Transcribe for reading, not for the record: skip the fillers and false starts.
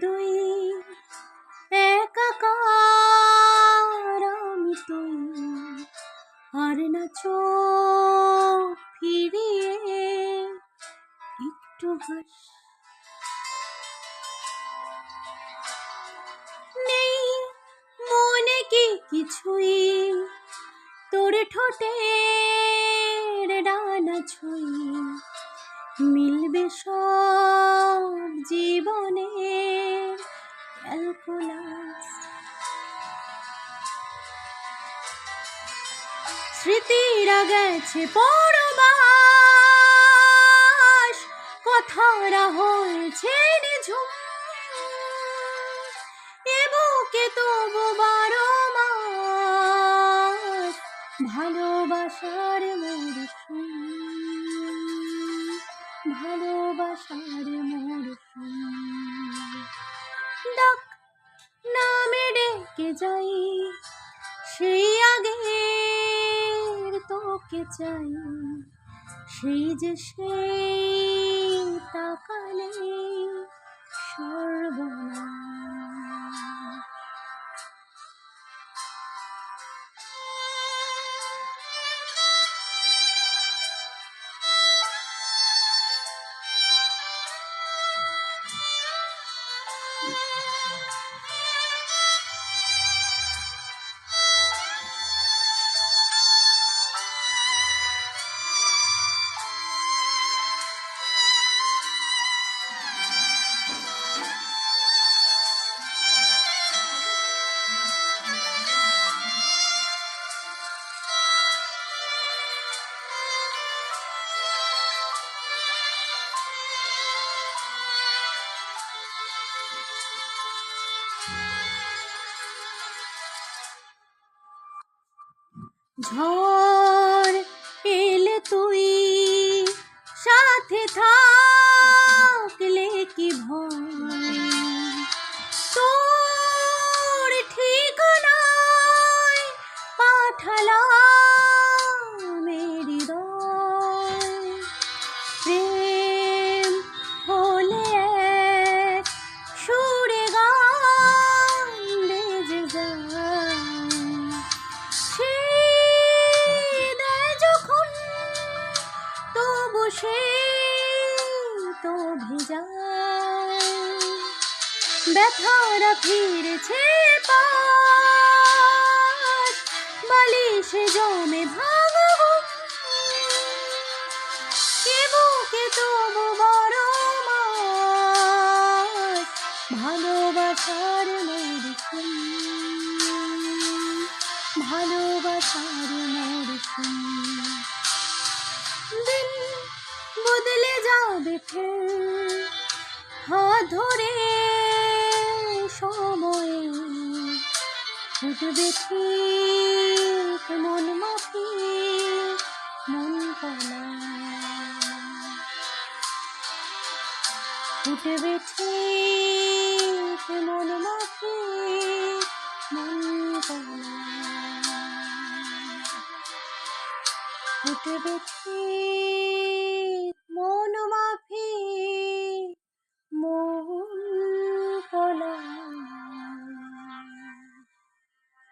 দুই একাকার আমি তুই, আর না চোখ ফিরিয়ে একটু হাস। নেই মনে কি কিছুই, তোর ঠোঁটের ডানা ছুঁই, মিলবে সব জীবনের ক্যালকুলাস। স্মৃতিরা গেছে পরবাস, কথারা হয়েছে নিঝুম, এ বুকে তবু 12 মাস ভালোবাসার মরশুম, ভালোবাসার মরশুম। ডাক নামে ডেকে যাই, সেই আগের তোকে চাই, সেই যে সেই তাকালে সর্বনাশ। ঝড় এলে তুই সাথে থাকলে কি ভয়, তোর ঠিকানায় পাঠালাম হৃদয়। প্রেম হলে এক সুরে গান বেজে যায়, সে তো ভেজায়। ব্যথারা ফিরেছে পাশ, বালিশে জমে ভাঙা ঘুম, এ বুকে তবু 12 মাস ভালোবাসার মরশুম, ভালোবাসার মরশুম। দিন বদলে যাবে ফের হাত ধরে সময়ে, ফুটবে ঠিক মন মাফিক মন কলা, ফুটবে ঠিক মন মাফিক মন কলা, ফুটবে ঠিক